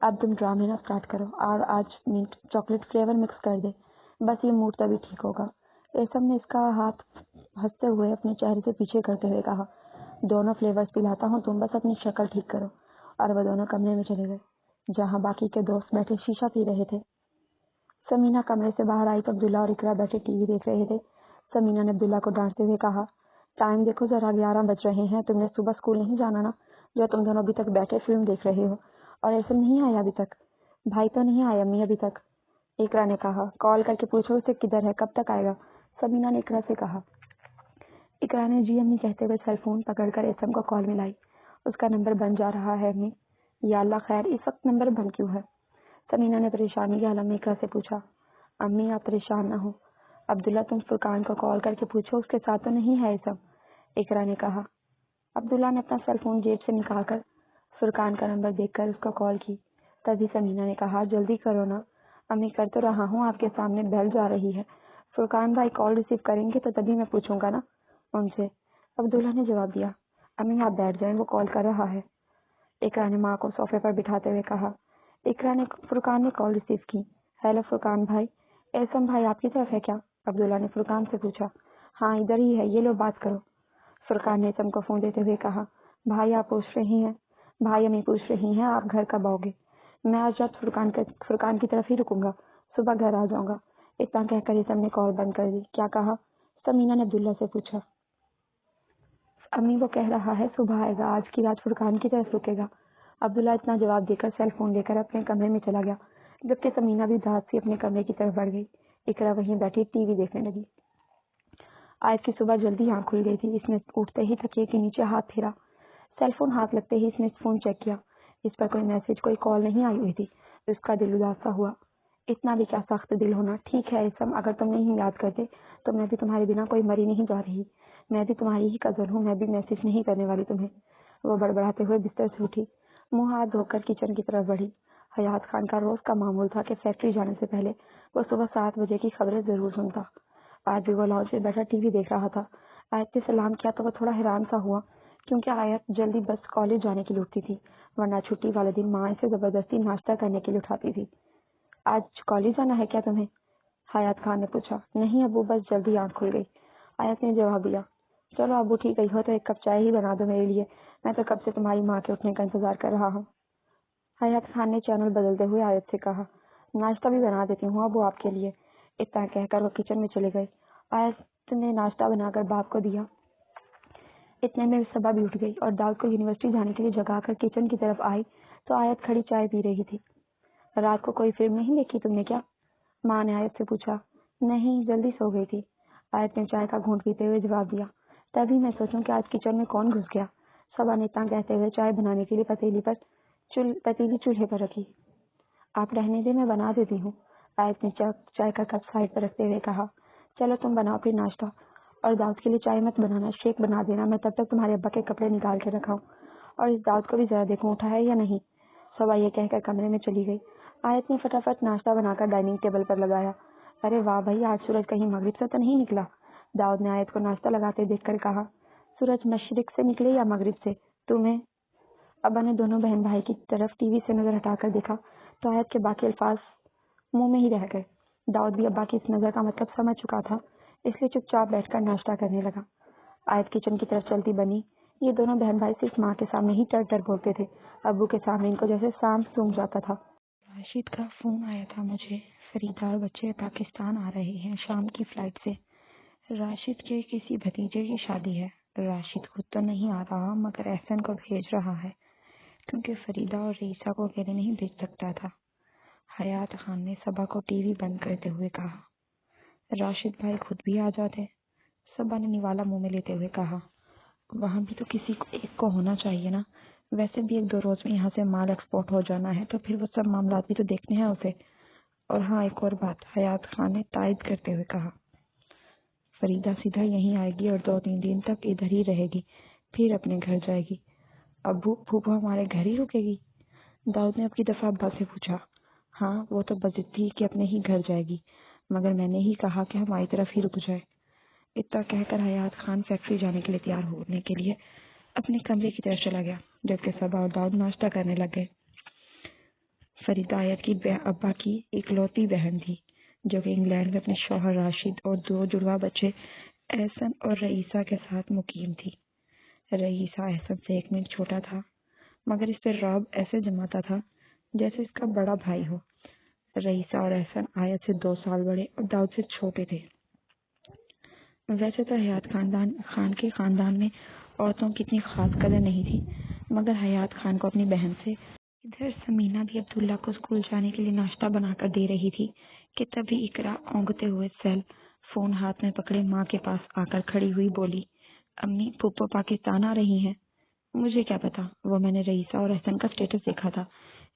اب تم ڈرامے نہ اسٹارٹ کرو اور آج منٹ چاکلیٹ فلیور مکس کر دے، بس یہ موڈ تبھی ٹھیک ہوگا۔ ریشم نے اس کا ہاتھ ہنستے ہوئے اپنے چہرے سے پیچھے کرتے ہوئے کہا، دونوں فلیورز پلاتا ہوں، تم بس اپنی شکل ٹھیک کرو۔ اور وہ دونوں کمرے میں چلے گئے جہاں باقی کے دوست بیٹھے شیشہ پی رہے تھے۔ سمینا کمرے سے باہر آئی تو عبداللہ اور اقرا بیٹھے ٹی وی دیکھ رہے تھے۔ سمینا نے عبداللہ کو ڈانٹتے ہوئے کہا، ٹائم دیکھو ذرا، 11 بج رہے ہیں، تم نے صبح اسکول نہیں جانا نا، جو تم دونوں ابھی تک بیٹھے فلم دیکھ رہے ہو۔ اور ایسے نہیں آیا ابھی تک؟ بھائی تو نہیں آیا امی ابھی تک؟ اقرا نے کہا، کال کر کے پوچھو اسے کدھر ہے، کب تک آئے گا؟ سمینا نے اقرا سے کہا۔ اقرا نے جی امی کہتے ہوئے سیل فون پکڑ کر ایسم کو کال ملائی۔ اس کا نمبر بند جا رہا ہے امی۔ یا اللہ خیر، اس وقت نمبر بند کیوں ہے؟ سمینا نے پریشانی کے حالت میں اقرا سے پوچھا۔ امی آپ پریشان نہ ہو، عبداللہ تم فرقان کو کال کر کے پوچھو اس کے ساتھ تو نہیں ہے ایسم، اقرا نے کہا۔ عبداللہ نے اپنا سیل فون جیب سے نکال کر فرقان کا نمبر دیکھ کر اس کو کال کی۔ تبھی سمینا نے کہا، جلدی کرو نا امی، کر تو رہا ہوں، آپ کے سامنے بیل جا رہی ہے۔ فرقان بھائی کال ریسیو کریں گے تو تبھی میں پوچھوں گا نا ان سے۔ عبداللہ نے جواب دیا، امی آپ بیٹھ جائیں، وہ کال کر رہا ہے۔ اقرا نے ماں کو صوفے پر بٹھاتے ہوئے کہا۔ فرقان نے کال ریسیو کی۔ ہیلو فرقان بھائی، ایسم بھائی آپ کی طرف ہے کیا؟ عبداللہ نے فرقان سے پوچھا۔ ہاں ادھر ہی ہے، یہ لو بات کرو، فرقان نے ایسم کو فون دیتے ہوئے کہا۔ بھائی امی پوچھ رہی ہیں آپ گھر کب آؤ گے؟ میں آج رات فرقان کی طرف ہی رکوں گا، صبح گھر آ جاؤں گا، اتنا کہہ کر ایسم نے کال بند کر دی۔ کیا کہا؟ سمینا نے عبداللہ سے پوچھا۔ امی وہ کہہ رہا ہے صبح آئے گا، آج کی رات فرقان کی طرف رکے گا۔ عبداللہ اتنا جواب دے کر سیل فون لے کر اپنے کمرے میں چلا گیا، جبکہ سمینا بھی دھات سے اپنے کمرے کی طرف بڑھ گئی۔ اقرا وہیں بیٹھی ٹی وی دیکھنے لگی۔ آج کی صبح جلدی آنکھ کھل گئی تھی۔ اس نے اٹھتے ہی تکیے کے نیچے ہاتھ پھیرا، سیل فون ہاتھ لگتے ہی اس نے فون چیک کیا۔ اس پر کوئی میسج، کوئی کال نہیں آئی ہوئی تھی۔ اس کا دل اداس سا ہوا۔ اتنا بھی کیا سخت دل ہونا؟ ٹھیک ہے ایسم، اگر تم نہیں یاد کرتے تو میں بھی تمہارے بنا کوئی مری نہیں جا رہی، میں بھی تمہاری ہی کزن ہوں، میں بھی میسج نہیں کرنے والی تمہیں۔ وہ بڑبڑاتے ہوئے بستر سے اٹھی، منہ ہاتھ دھو کر کچن کی طرف بڑھی۔ حیات خان کا روز کا معمول تھا کہ فیکٹری جانے سے پہلے وہ صبح 7 بجے کی خبریں ضرور سنتا۔ آج بھی وہ لاؤنج میں بیٹھا ٹی وی دیکھ رہا تھا۔ آیت نے سلام کیا تو وہ تھوڑا حیران سا ہوا، کیونکہ آیت جلدی بس کالج جانے کے لیے اٹھتی تھی، ورنہ چھٹی والے دن ماں اسے زبردستی ناشتہ کرنے کے لیے اٹھاتی تھی۔ آج کالج جانا ہے کیا تمہیں؟ حیات خان نے پوچھا۔ نہیں ابو، بس جلدی آنکھ کھل گئی، آیت نے جواب دیا۔ چلو ابو ٹھیک گئی ہو تو ایک کپ چائے ہی بنا دو میرے لیے، میں تو کب سے تمہاری ماں کے اٹھنے کا انتظار کر رہا ہوں۔ حیات خان نے چینل بدلتے ہوئے آیت سے کہا، ناشتہ بھی بنا دیتی ہوں ابو آپ کے لیے۔ اتنا کہہ کر وہ کچن میں چلے گئے۔ آیت نے ناشتہ بنا کر باپ کو دیا۔ اتنے میں صبا بھی اٹھ گئی اور داؤد کو یونیورسٹی جانے کے لیے جگا کر کچن کی طرف آئی تو آیت کھڑی چائے پی رہی تھی۔ رات کو کوئی فلم نہیں دیکھی تم نے کیا؟ ماں نے آیت سے پوچھا۔ نہیں، جلدی سو گئی تھی، آیت نے چائے کا گھونٹ پیتے ہوئے جواب دیا۔ تبھی میں سوچوں کہ آج کچن میں کون گھس گیا، صبا نے اتنا کہتے ہوئے چائے بنانے کے لیے پتیلی چولہے پر رکھی۔ آپ رہنے دیں، میں بنا دیتی ہوں، آیت نے چائے کا کپ سائڈ پر رکھتے ہوئے کہا۔ چلو تم بناؤ پھر ناشتہ، اور داؤد کے لیے چائے مت بنانا، شیک بنا دینا، میں تب تک تمہارے ابا کے کپڑے نکال کے رکھاؤں، اور اس داؤد کو بھی ذرا دیکھوں اٹھا ہے یا نہیں۔ صبا یہ کہہ کر کمرے میں چلی گئی۔ آیت نے فٹافٹ ناشتہ بنا کر ڈائننگ ٹیبل پر لگایا۔ ارے واہ بھائی، آج سورج کہیں مغرب سے تو نہیں نکلا؟ داؤد نے آیت کو ناشتہ لگاتے دیکھ کر کہا۔ سورج مشرق سے نکلے یا مغرب سے، تمہیں؟ ابا نے دونوں بہن بھائی کی طرف ٹی وی سے نظر ہٹا کر دیکھا تو آیت کے باقی الفاظ منہ میں ہی رہ گئے۔ داؤد بھی ابا کی اس نظر کا مطلب سمجھ چکا تھا، اس لیے چپ چاپ بیٹھ کر ناشتہ کرنے لگا۔ آیت کچن کی طرف چلتی بنی۔ یہ دونوں بہن بھائی صرف ماں کے سامنے ہی ٹر ٹر بولتے تھے، ابو کے سامنے ان کو جیسے سانپ سونگھ جاتا تھا۔ راشد کا فون آیا تھا مجھے، فریدہ اور بچے پاکستان آ رہے ہیں شام کی فلائٹ سے۔ راشد کے کسی بھتیجے کی شادی ہے۔ راشد خود تو نہیں آ رہا مگر احسن کو بھیج رہا ہے، کیونکہ فریدہ اور رئیسہ کو اکیلے نہیں بھیج سکتا تھا۔ حیات خان نے صبا کو ٹی وی بند کرتے ہوئے کہا۔ راشد بھائی خود بھی آ جاتے، صبا نے نوالا منہ میں لیتے ہوئے کہا۔ وہاں بھی تو کسی کو ایک کو ہونا چاہیے نا، ویسے بھی 1-2 روز میں یہاں سے مال ایکسپورٹ ہو جانا ہے تو پھر وہ سب معاملات بھی تو دیکھنے ہیں اسے۔ اور ہاں ایک اور بات، حیات خان نے تائید کرتے ہوئے کہا، فریدہ سیدھا یہیں آئے گی اور 2-3 دن تک ادھر ہی رہے گی، پھر اپنے گھر جائے گی۔ ابو پھوپھو ہمارے گھر ہی رکے گی؟ داؤد نے اب کی دفعہ ابا سے پوچھا۔ ہاں وہ تو بضد تھی کہ اپنے ہی گھر جائے گی، مگر میں نے ہی کہا کہ ہماری طرف ہی رک جائے۔ اتنا کہہ کر حیات خان فیکٹری جانے کے لیے تیار ہونے کے لیے اپنے کمرے کی طرف چلا گیا، جبکہ صبا اور داؤد ناشتہ کرنے لگ گئے۔ فریدہ آیت کی ابا کی اکلوتی بہن تھی جو کہ انگلینڈ میں اپنے شوہر راشد اور 2 جڑواں بچے احسن اور رئیسہ کے ساتھ مقیم تھی۔ رئیسہ احسن سے 1 منٹ چھوٹا تھا مگر اس سے رعب ایسے جماتا تھا جیسے اس کا بڑا بھائی ہو۔ رئیسہ اور احسن آیت سے 2 سال بڑے اور داؤد سے چھوٹے تھے۔ ویسے تو حیات خان کے خاندان میں عورتوں کی اتنی خاص قدر نہیں تھی مگر حیات خان کو اپنی بہن سے ادھر سمینہ بھی عبداللہ کو اسکول جانے کے لیے ناشتہ بنا کر دے رہی تھی کہ تبھی اقرا اونگتے ہوئے سیل فون ہاتھ میں پکڑے ماں کے پاس آ کر کھڑی ہوئی بولی، امی پھپھو پاکستان آ رہی ہیں۔ مجھے کیا پتا، وہ میں نے رئیسہ اور احسن کا سٹیٹس دیکھا تھا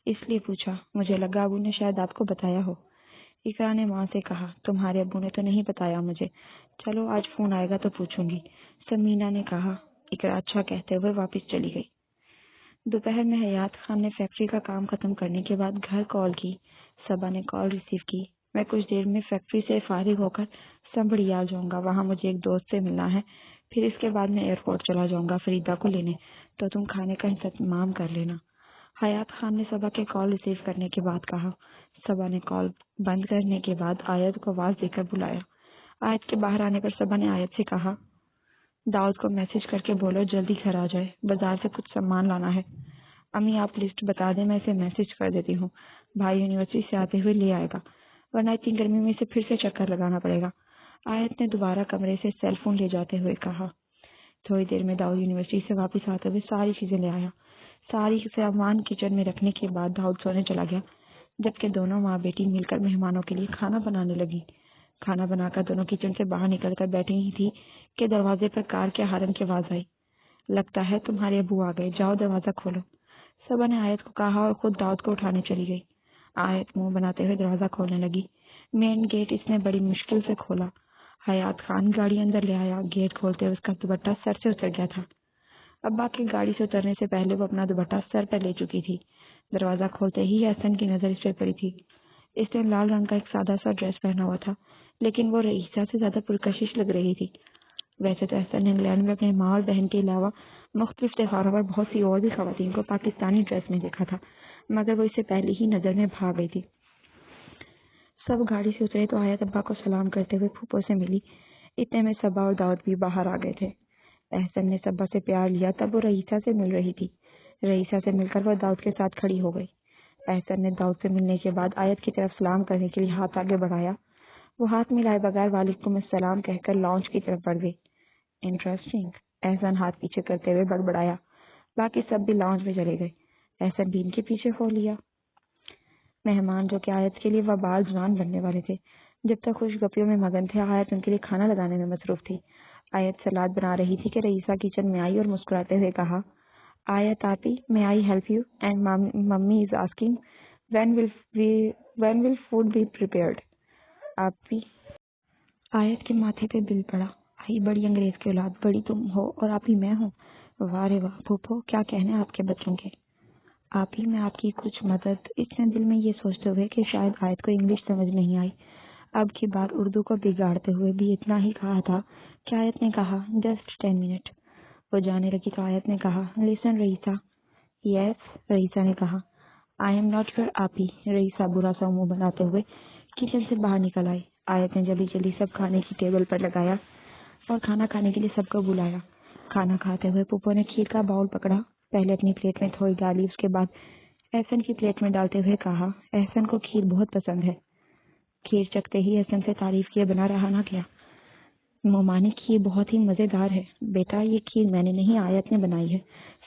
اس لیے پوچھا، مجھے لگا ابو نے شاید آپ کو بتایا ہو۔ اقرا نے ماں سے کہا، تمہارے ابو نے تو نہیں بتایا مجھے، چلو آج فون آئے گا تو پوچھوں گی۔ سمینہ نے کہا۔ اقرا اچھا کہتے ہوئے واپس چلی گئی۔ دوپہر میں حیات خان نے فیکٹری کا کام ختم کرنے کے بعد گھر کال کی۔ صبا نے کال ریسیو کی۔ میں کچھ دیر میں فیکٹری سے فارغ ہو کر سنبھڑی آ جاؤں گا، وہاں مجھے ایک دوست سے ملنا ہے، پھر اس کے بعد میں ایئرپورٹ چلا جاؤں گا فریدہ کو لینے، تو تم کھانے کا انتظام کر لینا۔ حیات خان نے صبا کے کال ریسیو کرنے کے بعد کہا۔ صبا نے کال بند کرنے کے بعد آیت کو آواز دے کر بلایا۔ آیت کے باہر آنے پر صبا نے آیت سے کہا، داؤد کو میسج کر کے بولو جلدی گھر آ جائے، بازار سے کچھ سامان لانا ہے۔ امی آپ لسٹ بتا دیں، میں اسے میسج کر دیتی ہوں، بھائی یونیورسٹی سے آتے ہوئے لے آئے گا، ورنہ اتنی گرمی میں اسے پھر سے چکر لگانا پڑے گا۔ آیت نے دوبارہ کمرے سے سیل فون لے جاتے ہوئے کہا۔ تھوڑی دیر میں داؤد یونیورسٹی سے واپس آتے ہوئے ساری چیزیں لے آیا۔ ساری سامان کچن میں رکھنے کے بعد داؤد سونے چلا گیا، جبکہ دونوں ماں بیٹی مل کر مہمانوں کے لیے کھانا بنانے لگی۔ کھانا بنا کر دونوں کچن سے باہر نکل کر بیٹھی ہی تھی کہ دروازے پر کار کے ہارن کی آواز آئی۔ لگتا ہے تمہارے ابو آ گئے، جاؤ دروازہ کھولو۔ صبا نے آیت کو کہا اور خود داؤد کو اٹھانے چلی گئی۔ آیت منہ بناتے ہوئے دروازہ کھولنے لگی۔ مین گیٹ اس نے بڑی مشکل سے کھولا۔ حیات خان گاڑی اندر لے آیا۔ گیٹ کھولتے ہوئے اس کا دوپٹہ سر سے اتر گیا تھا۔ ابا کی گاڑی سے اترنے سے پہلے وہ اپنا دوپٹہ سر پر لے چکی تھی۔ دروازہ کھولتے ہی احسن کی نظر اس پہ پڑی تھی۔ اس نے لال رنگ کا ایک سادہ سا ڈریس پہنا ہوا تھا، لیکن وہ رئیسہ سے زیادہ پرکشش لگ رہی تھی۔ ویسے تو احسن نے انگلینڈ میں اپنے ماں اور بہن کے علاوہ مختلف تہواروں پر بہت سی اور بھی خواتین کو پاکستانی ڈریس میں دیکھا تھا، مگر وہ اسے پہلی ہی نظر میں بھا گئی تھی۔ سب گاڑی سے اترے تو آیت ابا کو سلام کرتے ہوئے پھوپھو سے ملی۔ اتنے میں صبا اور داؤد بھی باہر آ گئے تھے۔ احسن نے صبا سے پیار لیا تب وہ رئیسہ سے مل رہی تھی۔ رئیسہ سے مل کر وہ داؤد کے ساتھ کھڑی ہو گئی۔ احسن نے داؤد سے ملنے کے بعد آیت کی طرف سلام کرنے کے لیے ہاتھ آگے بڑھایا۔ وہ ہاتھ ملائے بغیر وعلیکم السلام کہہ کر لاؤنج کی طرف بڑھ گئی۔ انٹرسٹنگ، احسن ہاتھ پیچھے کرتے ہوئے بڑبڑایا۔ باقی سب بھی لاؤنج میں چلے گئے۔ احسن بھی ان کے پیچھے ہو لیا۔ مہمان جو کہ آیت کے لیے وبال جوان بننے والے تھے، جب تک خوش گپیوں میں مگن تھے، آیت ان کے لیے کھانا لگانے میں مصروف تھی۔ آیت سلاد بنا رہی تھی کہ رئیسہ کچن میں آئی اور مسکراتے ہوئے کہا، آیت آپی، may I help you? And mummy is asking, when will food be prepared? آپی۔ آیت کے ماتھے پہ بل پڑا۔ آئی بڑی انگریز کی اولاد، بڑی تم ہو اور آپی میں ہوں۔ واہ رے واہ، پھوپھو کیا کہنے آپ کے بچوں کے۔ آپی میں آپ کی کچھ مدد۔ اس نے دل میں یہ سوچتے ہوئے کہ شاید آیت کو انگلش سمجھ نہیں آئی، اب کی بار اردو کو بگاڑتے ہوئے بھی اتنا ہی کہا تھا کہ آیت نے کہا، جسٹ 10 منٹ۔ وہ جانے لگی تو آیت نے کہا، لسن رئیسہ۔ یس، رئیسہ نے کہا۔ آئی ایم ناٹ یور آپی۔ رئیسہ برا سا منہ بناتے ہوئے کچن سے باہر نکل آئی۔ آیت نے جلدی جلدی سب کھانے کی ٹیبل پر لگایا اور کھانا کھانے کے لیے سب کو بلایا۔ کھانا کھاتے ہوئے پھوپھو نے کھیر کا باؤل پکڑا، پہلے اپنی پلیٹ میں تھوڑی ڈالی، اس کے بعد احسن کی پلیٹ میں ڈالتے ہوئے کہا، احسن کو کھیر بہت پسند ہے۔ کھیر چکھتے ہی احسن سے تعریف کیے بنا رہا نہ گیا۔ مومانی کھیر بہت ہی مزیدار ہے بیٹا، یہ کھیر میں نے نہیں آیت نے بنائی ہے،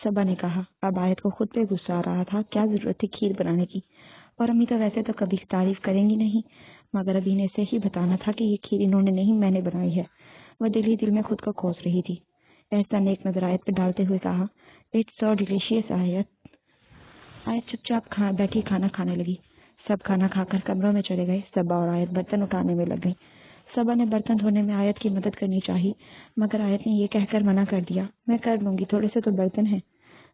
صبا نے کہا۔ اب آیت کو خود پہ غصہ آ رہا تھا، کیا ضرورت تھی کھیر بنانے کی، اور امی تو ویسے تو کبھی تعریف کریں گی نہیں، مگر ابھی نے اسے ہی بتانا تھا کہ یہ کھیر انہوں نے نہیں میں نے بنائی ہے۔ وہ دل ہی دل میں خود کو کوس رہی تھی۔ احسن نے ایک نظر آیت پہ ڈالتے ہوئے کہا، اٹس سو ڈیلیشیس آیت۔ آیت چپ چاپ بیٹھی کھانا کھانے لگی۔ سب کھانا کھا کر کمروں میں چلے گئے۔ صبا اور آیت برتن اٹھانے میں لگ گئی۔ صبا نے برتن دھونے میں آیت کی مدد کرنی چاہی، مگر آیت نے یہ کہہ کر منع کر دیا، میں کر لوں گی، تھوڑے سے تو برتن ہیں۔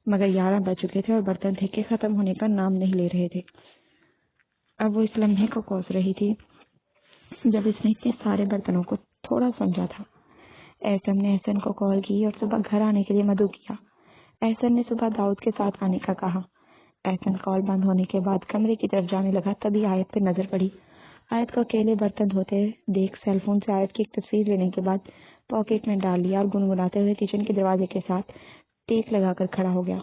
مگر 11 بج چکے تھے اور برتن ٹھیکے ختم ہونے کا نام نہیں لے رہے تھے۔ اب وہ اس لمحے کو کوس رہی تھی جب اس نے اتنے سارے برتنوں کو تھوڑا سمجھا تھا۔ احسن نے احسن کو کال کی اور صبح گھر آنے کے لیے مدعو کیا۔ احسن نے صبح داؤد کے ساتھ آنے کا کہا۔ احسن کال بند ہونے کے بعد کمرے کی طرف جانے لگا، تبھی آیت پہ نظر پڑی۔ آیت کو اکیلے برتن دھوتے دیکھ سیل فون سے آیت کی ایک تصویر لینے کے بعد پاکٹ میں ڈال لیا اور گنگناتے ہوئے کچن کے دروازے کے ساتھ ٹیک لگا کر کھڑا ہو گیا۔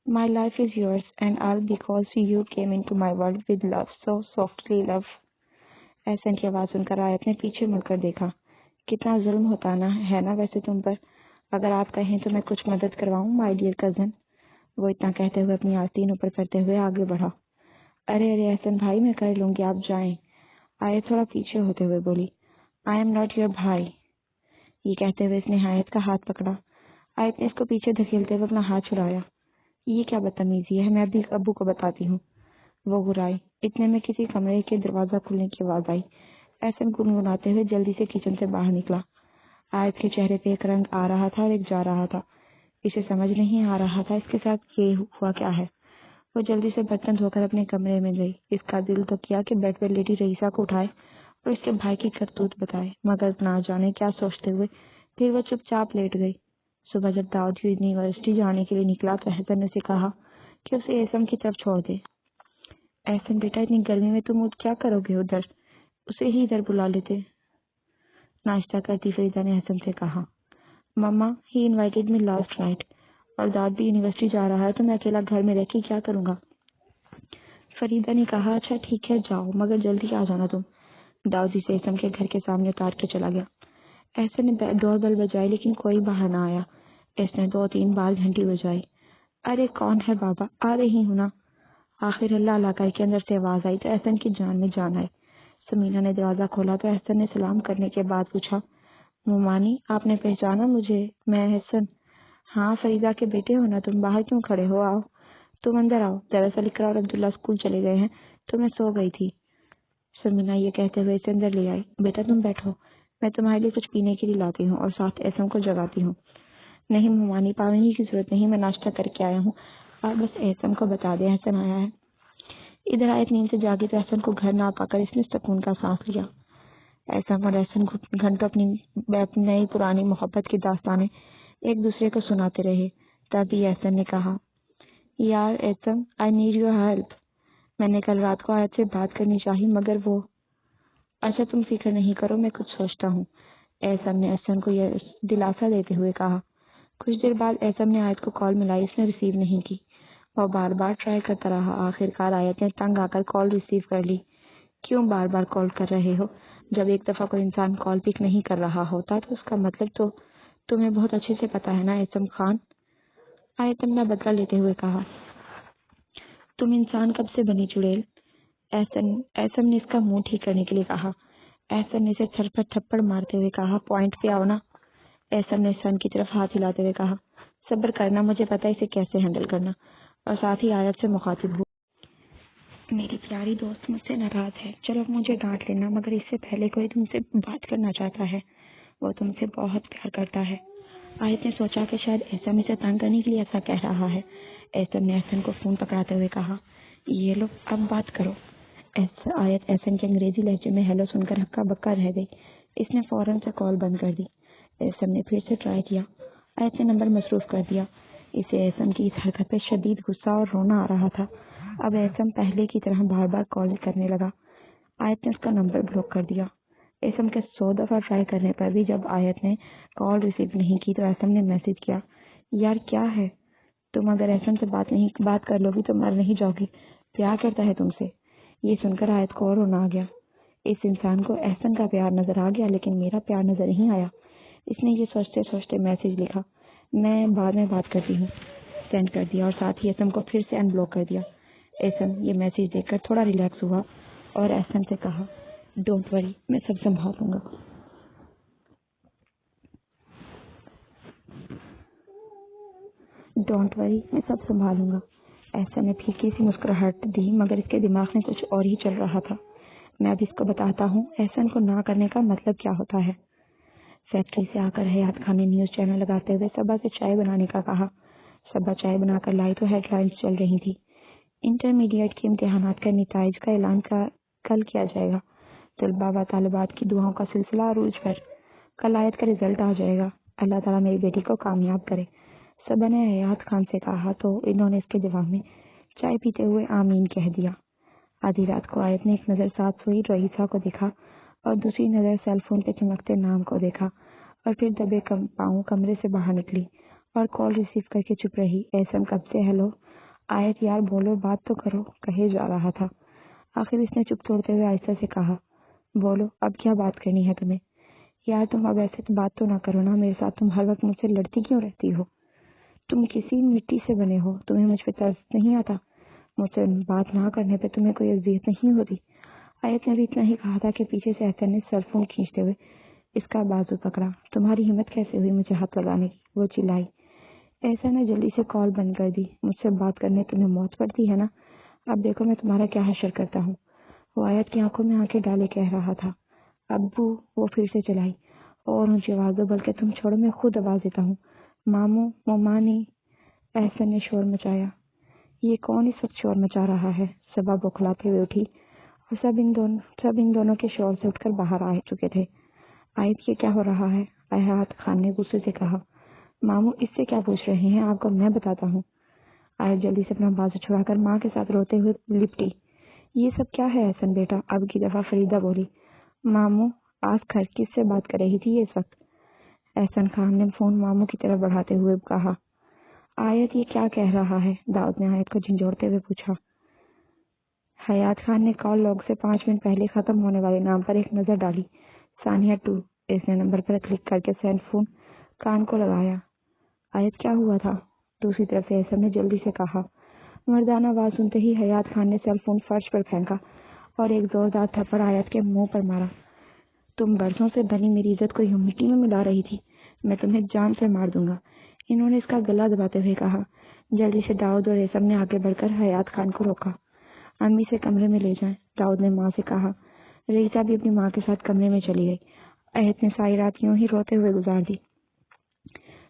My life is yours and all because you came into my world with love, so softly love. احسن کی آواز سن کر آیت نے پیچھے مڑ کر دیکھا۔ کتنا ظلم ہوتا ہے نا ویسے تم پر، اگر آپ کہیں تو میں کچھ مدد کرواؤں مائی ڈیئر کزن۔ وہ اتنا کہتے ہوئے اپنی آستین اوپر کرتے ہوئے آگے بڑھا۔ ارے احسن بھائی، میں کر لوں گی، آپ جائیں۔ آیت تھوڑا پیچھے ہوتے ہوئے بولی، I am not your بھائی۔ یہ کہتے ہوئے اس نے آیت کا ہاتھ پکڑا۔ آیت نے اس کو پیچھے دھکیلتے ہوئے اپنا ہاتھ چھڑایا۔ یہ کیا بدتمیزی ہے، میں ابھی ابو کو بتاتی ہوں۔ وہ گھرائی۔ اتنے میں کسی کمرے کے دروازہ کھلنے کی آواز آئی۔ احسن گنگناتے ہوئے جلدی سے کچن سے باہر نکلا۔ آیت کے چہرے پہ ایک رنگ آ رہا تھا اور ایک جا رہا تھا۔ اسے سمجھ نہیں آ رہا تھا اس کے ساتھ یہ ہوا کیا ہے۔ وہ جلدی سے برتن دھو کر اپنے کمرے میں گئی۔ اس کا دل تو کیا کہ بیڈ پہ لیٹی رئیسہ کو اٹھائے اور اس کے بھائی کی کرتوت بتائے، مگر نہ جانے کیا سوچتے ہوئے پھر وہ چپ چاپ لیٹ گئی۔ صبح جب داؤد یونیورسٹی جانے کے لیے نکلا تو احسن نے اسے کہا کہ اسے احسن کی طرف چھوڑ دے۔ احسن بیٹا، اتنی گرمی میں تم کیا کرو گے ادھر، اسے ہی ادھر بلا لیتے۔ ناشتہ کرتی فریدہ نے احسن سے کہا، مما ہی انوائٹڈ می لاسٹ نائٹ، اور داؤد بھی یونیورسٹی جا رہا ہے تو میں اکیلا گھر میں رہ کے کیا کروں گا۔ فریدہ نے کہا، اچھا ٹھیک ہے جاؤ، مگر جلدی آ جانا تم۔ داؤد اسے احسن کے گھر کے سامنے اتار کے چلا گیا۔ احسن نے ڈور بیل بجائی لیکن کوئی باہر نہ آیا۔ اس نے 2-3 بار گھنٹی بجائی۔ ارے کون ہے بابا، آ رہی ہوں نا۔ آخر اللہ اللہ کر کے اندر سے آواز آئی تو احسن کی جان میں جان آئی۔ سمینہ نے دروازہ کھولا تو احسن نے سلام کرنے کے بعد پوچھا، مومانی آپ نے پہچانا مجھے؟ میں احسن۔ ہاں فریدہ کے بیٹے ہو نا تم، باہر کیوں کھڑے ہو، آؤ تم اندر آؤ، دراصل اقرا اور عبداللہ اسکول چلے گئے ہیں تو میں سو گئی تھی۔ سمینہ یہ کہتے ہوئے اسے اندر لے آئی۔ بیٹا تم بیٹھو، میں تمہارے لیے کچھ پینے کے لیے لاتی ہوں اور ساتھ احسن کو جگاتی ہوں۔ نہیں مومانی، پانی کی ضرورت نہیں، میں ناشتہ کر کے آیا ہوں، آپ بس احسن کو بتا دیں احسن آیا ہے۔ ادھر آیت نیند سے جاگی تو احسن کو گھر نہ پا کر اس نے سکون کا سانس لیا۔ احسن اور احسن گھنٹوں اپنی نئی پرانی محبت کی داستانیں ایک دوسرے کو سناتے رہے۔ تبھی احسن نے کہا، یار احسن آئی نیڈ یور ہیلپ، میں نے کل رات کو آیت سے بات کرنی چاہی مگر وہ۔ اچھا تم فکر نہیں کرو، میں کچھ سوچتا ہوں، احسن نے احسن کو یہ دلاسا دیتے ہوئے کہا۔ کچھ دیر بعد احسن نے آیت کو کال ملائی، اس نے ریسیو نہیں کی۔ وہ بار بار ٹرائی کرتا رہا۔ آخر کار آیت نے تنگ آ کر کال ریسیو کر لی۔ کیوں بار بار کال کر رہے ہو؟ جب ایک دفعہ کوئی انسان کال پک نہیں کر رہا ہوتا تو اس کا مطلب تو تمہیں بہت اچھے سے پتا ہے نا احسن خان، آیت نے بدلہ لیتے ہوئے کہا۔ تم انسان کب سے بنی چڑیل؟ احسن نے اس کا منہ ٹھیک کرنے کے لیے کہا۔ احسن نے اسے سر پر تھپڑ مارتے ہوئے کہا، پوائنٹ پہ آؤ نا۔ احسن نے سن کی طرف ہاتھ ہلاتے ہوئے کہا، صبر کرنا، مجھے پتا ہے اسے کیسے ہینڈل کرنا، اور ساتھ ہی آیت سے مخاطب ہو، میری پیاری دوست مجھ سے ناراض ہے، چلو مجھے ڈانٹ لینا، مگر اس سے پہلے کوئی تم سے بات کرنا چاہتا ہے، وہ تم سے بہت پیار کرتا ہے۔ آیت نے سوچا کہ شاید احسن اسے تنگ کرنے کے لیے ایسا کہہ رہا ہے۔ احسن نے احسن کو فون پکڑاتے ہوئے کہا، یہ لو اب بات کرو۔ آیت احسن کے انگریزی لہجے میں ہیلو سن کر ہکا بکا رہ گئی۔ اس نے فوراً سے کال بند کر دی۔ احسن نے پھر سے ٹرائی کیا۔ آیت نے نمبر مصروف کر دیا۔ اسے احسن کی اس حرکت پہ شدید غصہ اور رونا آ رہا تھا۔ اب احسن پہلے کی طرح بار بار کال کرنے لگا۔ آیت نے اس کا نمبر بلاک کر دیا۔ احسن کے 100 دفعہ ٹرائی کرنے پر بھی جب آیت نے کال ریسیو نہیں کی تو احسن نے میسج کیا، یار کیا ہے تم، اگر احسن سے بات کر لو گی تو مر نہیں جاؤ گی، پیار کرتا ہے تم سے۔ یہ سن کر آیت کو اور رونا آ گیا۔ اس انسان کو احسن کا پیار نظر آ گیا لیکن میرا پیار نظر نہیں آیا۔ اس نے یہ سوچتے سوچتے میسج لکھا، میں بعد میں بات کرتی ہوں، سینڈ کر دیا اور ساتھ ہی احسن کو پھر سے ان بلاک کر دیا۔ احسن یہ میسج دیکھ کر تھوڑا ریلیکس ہوا اور احسن سے کہا، ڈونٹ وری، میں سب سنبھالوں گا۔ ڈونٹ وری، میں سب سنبھالوں گا۔ احسن نے پھیکی سی مسکراہٹ دی مگر اس کے دماغ میں کچھ اور ہی چل رہا تھا۔ میں اب اس کو بتاتا ہوں احسن کو نہ کرنے کا مطلب کیا ہوتا ہے۔ فیکٹری سے آ کر حیات خان نے نیوز چینل لگاتے ہوئے صبا سے چائے بنانے کا کہا۔ صبا چائے بنا کر لائی تو ہیڈ لائنز چل رہی تھی، انٹرمیڈیٹ کے امتحانات کا نتائج کا اعلان کل کیا جائے گا، طلباء و طالبات کی دعاؤں کا سلسلہ عروج پر، کل آیت کا رزلٹ آ جائے گا، اللہ تعالیٰ میری بیٹی کو کامیاب کرے، صبا نے حیات خان سے کہا تو انہوں نے اس کے جواب میں چائے پیتے ہوئے آمین کہہ دیا۔ آدھی رات کو آیت نے ایک نظر ساتھ سوئی رئیسہ کو دیکھا اور دوسری نظر سیل فون پہ چمکتے نام کو دیکھا اور پھر دبے پاؤں کمرے سے باہر نکلی اور کال ریسیو کر کے چپ رہی۔ احسن کب سے ہیلو آیت یار بولو بات تو کرو کہے جا رہا تھا۔ آخر اس نے چپ توڑتے ہوئے آہستہ سے کہا بولو اب کیا بات کرنی ہے تمہیں؟ یار تم اب ایسے بات تو نہ کرو نا، میرے ساتھ تم ہر وقت مجھ سے لڑتی کیوں رہتی ہو؟ تم کسی مٹی سے بنے ہو، تمہیں مجھ پہ ترس نہیں آتا؟ مجھ سے بات نہ کرنے پہ تمہیں کوئی اذیت نہیں ہوتی؟ آیت نے بھی اتنا ہی کہا تھا کہ پیچھے سے احسن نے سیل فون کھینچتے ہوئے اس کا بازو پکڑا۔ تمہاری ہمت کیسے ہوئی مجھے ہاتھ لگانے کی؟ وہ چلائی۔ احسن نے جلدی سے کال بند کر دی۔ مجھ سے بات کرنے تمہیں موت پڑتی ہے نا؟ اب دیکھو میں تمہارا کیا حشر کرتا ہوں۔ وہ آیت کی آنکھوں میں آنکھیں ڈالے کہہ رہا تھا۔ ابو، وہ پھر سے چلائی۔ اور اونچی آواز دو، بلکہ تم چھوڑو میں خود آواز دیتا ہوں۔ ماموں، ممانی، احسن نے شور مچایا۔ یہ کون اس وقت شور مچا رہا ہے؟ صبا بوکھلاتے ہوئے اٹھی اور سب ان دونوں کے شور سے اٹھ کر باہر آ چکے تھے۔ آیت یہ کیا ہو رہا ہے؟ حیات خان نے غصے سے کہا۔ ماموں اس سے کیا پوچھ رہے ہیں؟ آپ کو میں بتاتا ہوں۔ آیت جلدی سے اپنا بازو چھڑا کر ماں کے ساتھ روتے ہوئے لپٹی۔ یہ سب کیا ہے احسن بیٹا؟ اب کی دفعہ فریدہ بولی۔ ماموں آج گھر کس سے بات کر رہی تھی اس وقت؟ احسن خان نے فون ماموں کی طرف بڑھاتے ہوئے کہا۔ آیت یہ کیا کہہ رہا ہے؟ داؤد نے آیت کو جھنجھوڑتے ہوئے پوچھا۔ حیات خان نے کال لاگ سے 5 منٹ پہلے ختم ہونے والے نام پر ایک نظر ڈالی۔ ثانیہ 2۔ اس نے نمبر پر کلک کر کے سیل فون کان کو لگایا۔ آیت کیا ہوا تھا؟ دوسری طرف سے احسن نے جلدی سے کہا۔ مردانہ آواز سنتے ہی حیات خان نے سیل فون فرش پر پھینکا اور ایک زوردار تھپڑ آیت کے منہ پر مارا۔ تم برسوں سے بنی میری عزت کو یوں مٹی میں ملا رہی تھی، میں تمہیں جان سے مار دوں گا، انہوں نے اس کا گلا دباتے ہوئے کہا۔ جلدی سے داؤد اور احسن نے آگے بڑھ کر حیات خان کو روکا۔ امی سے کمرے میں لے جائیں، داؤد نے ماں سے کہا۔ رئیسہ بھی اپنی ماں کے ساتھ کمرے میں چلی گئی۔ آیت نے ساری رات یوں ہی روتے ہوئے گزار دی۔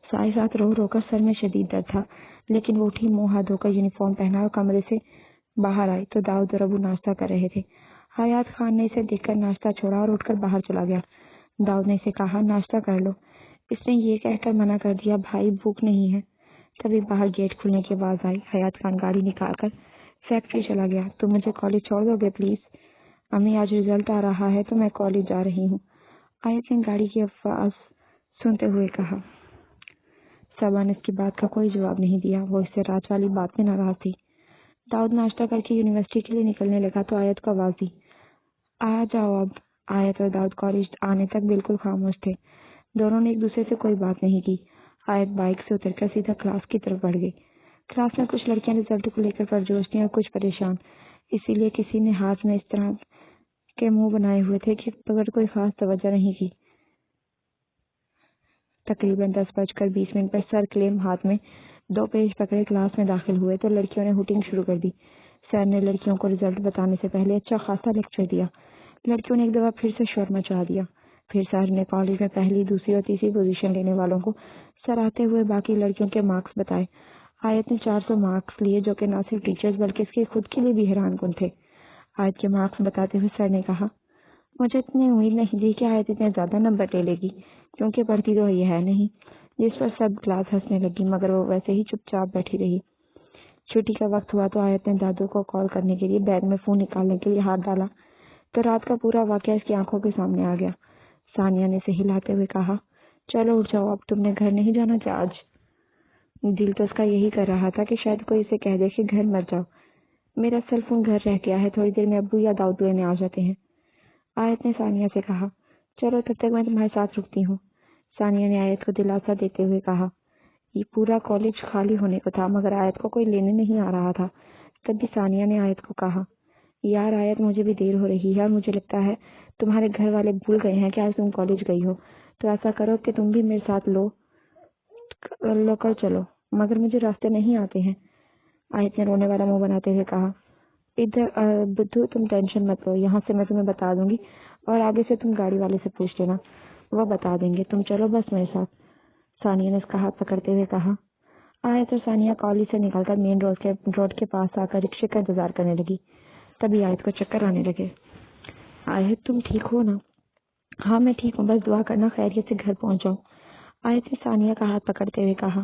ساری رات رو رو کر سر میں شدید درد تھا، لیکن وہ اٹھی، منہ ہاتھ دھو کر یونیفارم پہنا اور کمرے سے باہر آئی تو داؤد اور ابو ناشتہ کر رہے تھے۔ حیات خان نے اسے دیکھ کر ناشتہ چھوڑا اور اٹھ کر باہر چلا گیا۔ داؤد نے اسے کہا ناشتہ کر لو، اس نے یہ کہہ کر منع کر دیا بھائی بھوک نہیں ہے۔ تبھی باہر گیٹ کھلنے کی آواز آئی۔ حیات خان گاڑی نکال کر فیکٹری چلا گیا۔ تم مجھے کالج چھوڑ دو گے پلیز؟ امی آج رزلٹ آ رہا ہے تو میں کالج جا رہی ہوں، آیت نے گاڑی کی آواز سنتے ہوئے کہا۔ صبا نے اس کی بات کا کوئی جواب نہیں دیا، وہ اس سے رات والی بات میں ناراض تھی۔ داؤد ناشتہ کر کے یونیورسٹی کے لیے نکلنے لگا تو آیت کو آواز دی۔ آ جاؤ اب۔ آیت اور داؤد کالج آنے تک بالکل خاموش تھے، دونوں نے ایک دوسرے سے کوئی بات نہیں کی۔ آیت بائک سے اتر کر سیدھا کلاس کی طرف بڑھ گئی۔ کلاس میں کچھ لڑکیاں رزلٹ کو لے کر پرجوش تھیں اور کچھ پریشان، اسی لیے کسی نے ہاتھ میں اس طرح کے منہ بنائے ہوئے تھے کہ پر کوئی خاص توجہ نہیں کی۔ تقریباً 10:20 پر سر کلیم ہاتھ میں 2 پیج پکڑے کلاس میں داخل ہوئے تو لڑکیوں نے ہوٹنگ شروع کر دی۔ سر نے لڑکیوں کو رزلٹ بتانے سے پہلے اچھا خاصا لیکچر دیا۔ لڑکیوں نے ایک دفعہ پھر سے شور مچا دیا۔ پھر سر نے کالج میں پہلی، دوسری اور تیسری پوزیشن لینے والوں کو سراہتے ہوئے باقی لڑکیوں کے مارکس بتائے۔ آیت نے 400 مارکس لیے، جو کہ نہ صرف ٹیچرز بلکہ اس کے خود کے لیے بھی حیران کن تھے۔ آیت کے مارکس بتاتے ہوئے سر نے کہا، مجھے اتنی امید نہیں تھی کہ آیت اتنے زیادہ نمبر لے لے گی، کیونکہ پڑھتی تو یہ ہے نہیں۔ جس پر سب کلاس ہنسنے لگی، مگر وہ ویسے ہی چپ چاپ بیٹھی رہی۔ چھٹی کا وقت ہوا تو آیت نے دادو کو کال کرنے کے لیے بیگ میں فون نکالنے کے لیے ہاتھ ڈالا تو رات کا پورا واقعہ اس کی آنکھوں کے سامنے آ گیا۔ ثانیہ نے اسے ہلاتے ہوئے کہا، چلو اٹھ جاؤ، اب تم نے گھر نہیں جانا کیا آج؟ دل تو اس کا یہی کر رہا تھا کہ شاید کوئی اسے کہہ دے کہ گھر مت جاؤ، میرا سیل فون گھر رہ گیا ہے، تھوڑی دیر میں ابو یا داؤد لینے آ جاتے ہیں۔ آیت نے ثانیہ سے کہا، چلو تب تک میں تمہارے ساتھ رکتی ہوں۔ ثانیہ نے آیت کو دلاسا دیتے ہوئے کہا۔ یہ پورا کالج خالی ہونے کو تھا، مگر آیت کو کوئی لینے نہیں آ رہا تھا۔ تب بھی ثانیہ نے آیت کو کہا، یار آیت مجھے بھی دیر ہو رہی ہے اور مجھے لگتا ہے تمہارے گھر والے بھول گئے ہیں کہ آج تم کالج گئی ہو، تو ایسا کرو کہ تم بھی میرے ساتھ لوکل چلو، مگر مجھے راستے نہیں آتے ہیں۔ آیت نے رونے والا منہ بناتے ہوئے کہا، ادھر بدھو تم ٹینشن مت لو، یہاں سے میں تمہیں بتا دوں گی اور آگے سے تم گاڑی والے سے پوچھ لینا، وہ بتا دیں گے، تم چلو بس میرے ساتھ۔ ثانیہ نے اس کا ہاتھ پکڑتے ہوئے کہا۔ آیت اور ثانیہ کالج سے نکل کر مین روڈ کے پاس آ کر رکشے کا انتظار کرنے لگی۔ تبھی آیت کو چکر آنے لگے۔ آیت تم ٹھیک ہو نا؟ ہاں میں ٹھیک ہوں، بس دعا کرنا خیریت سے گھر پہنچ جاؤ، آیت نے ثانیہ کا ہاتھ پکڑتے ہوئے کہا۔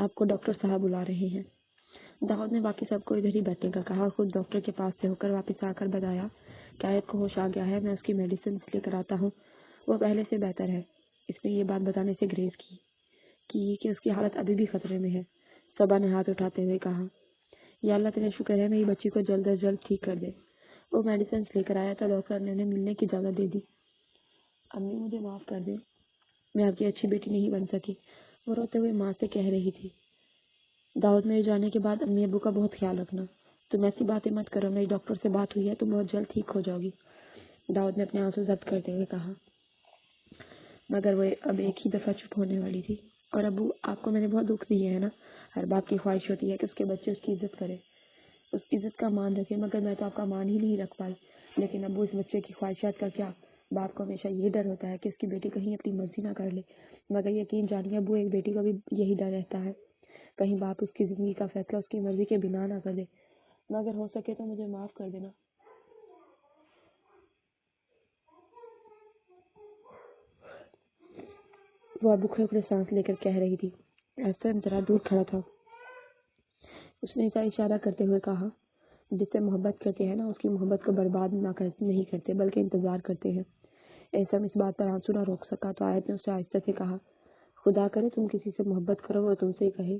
آپ کو ڈاکٹر صاحب بلا رہے ہیں۔ داؤد نے باقی سب کو ادھر ہی بیٹھنے کا کہا اور خود ڈاکٹر کے پاس سے ہو کر واپس آ کر بتایا کہ آیت کو ہوش آ گیا ہے، میں اس کی میڈیسن لے کر آتا ہوں، وہ پہلے سے بہتر ہے۔ اس نے یہ بات بتانے سے گریز کی کہ اس کی حالت ابھی بھی خطرے میں ہے۔ صبا نے ہاتھ اٹھاتے ہوئے کہا، یا اللہ تیرا شکر ہے میری بچی کو جلد از جلد ٹھیک کر دے۔ وہ میڈیسن لے کر آیا تو ڈاکٹر نے انہیں ملنے کی اجازت دے دی۔ امی مجھے معاف کر دے، میں آپ کی اچھی بیٹی نہیں بن سکی، وہ روتے ہوئے ماں سے کہہ رہی تھی۔ داؤد میرے جانے کے بعد امی ابو کا بہت خیال رکھنا، تم ایسی باتیں مت کرو، میری ڈاکٹر سے بات ہوئی ہے، تم بہت جلد ٹھیک ہو جاؤ گی۔ داؤد نے اپنے آنسو ضبط کرتے ہوئے کہا، مگر وہ اب ایک ہی دفعہ چپ ہونے والی تھی۔ اور ابو، آپ کو میں نے بہت دکھ دیا ہے نا، ہر باپ کی خواہش ہوتی ہے کہ اس کے بچے اس کی عزت کرے، اس عزت کا مان رکھے، مگر میں تو آپ کا مان ہی نہیں رکھ پائی۔ لیکن ابو، اس بچے کی خواہشات کا کیا؟ باپ کو ہمیشہ یہ ڈر ہوتا ہے کہ اس کی بیٹی کہیں اپنی مرضی نہ کر لے، مگر یقین جانیے ابو، ایک بیٹی کو بھی یہی ڈر رہتا ہے کہیں باپ اس کی زندگی کا فیصلہ اس کی مرضی کے بنا نہ کر دے، مگر ہو سکے تو مجھے معاف کر دینا۔ وہ ابو کھڑے سانس لے کر کہہ رہی تھی۔ احسن ذرا دور کھڑا تھا۔ اس نے اسے اشارہ کرتے ہوئے کہا، جس سے محبت کرتے ہیں نا، اس کی محبت کو برباد نہیں کرتے بلکہ انتظار کرتے ہیں۔ احسن اس بات پر آنسو نہ روک سکا تو آیت نے اسے آہستہ سے کہا، خدا کرے تم کسی سے محبت کرو اور تم سے ہی کہے،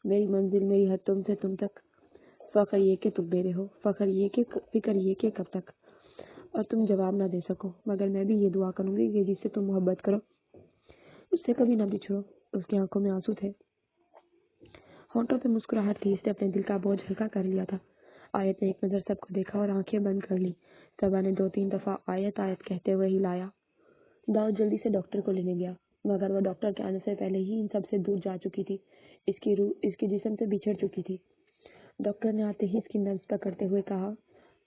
میری منزل میری حد تم سے تم تک، فخر یہ کہ تم میرے ہو، فکر یہ کہ کب تک، اور تم جواب نہ دے سکو، مگر میں بھی یہ دعا کروں گی کہ جس سے تم محبت کرو اس سے کبھی نہ بچھڑو۔ اس کی آنکھوں میں آنسو تھے، ہونٹوں پہ مسکراہٹ تھی، اس نے اپنے دل کا بوجھ ہلکا کر لیا تھا۔ آیت نے ایک نظر سب کو دیکھا اور آنکھیں بند کر لی۔ صبا نے 2-3 دفعہ آیت آیت کہتے ہوئے ہلایا۔ داؤد جلدی سے ڈاکٹر کو لینے گیا، مگر وہ ڈاکٹر کے آنے سے پہلے ہی ان سب سے دور جا چکی تھی، اس کی روح اس کے جسم سے بچھڑ چکی تھی۔ ڈاکٹر نے آتے ہی اس کی نبض پکڑتے ہوئے کہا،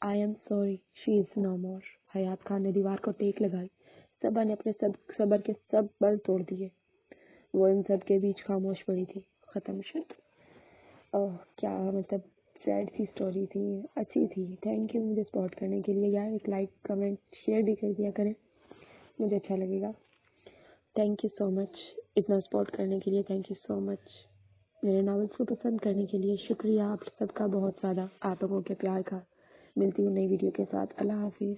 آئی ایم سوری، شی از نو مور۔ حیات خان نے دیوار کو ٹیک لگائی۔ صبا نے اپنے صبر کے سب بل توڑ دیے، وہ ان سب کے بیچ خاموش پڑی تھی۔ ختم شد۔ کیا مطلب سیڈ سی اسٹوری تھی، اچھی تھی۔ تھینک یو مجھے سپورٹ کرنے کے لیے یار، ایک لائک کمنٹ شیئر بھی کر دیا کریں، مجھے اچھا لگے گا۔ تھینک یو سو مچ اتنا سپورٹ کرنے کے لیے، تھینک یو سو مچ میرے ناولس کو پسند کرنے کے لیے، شکریہ آپ سب کا بہت زیادہ، آپ لوگوں کے پیار کا۔ ملتی ہوں نئی ویڈیو کے ساتھ، اللہ حافظ۔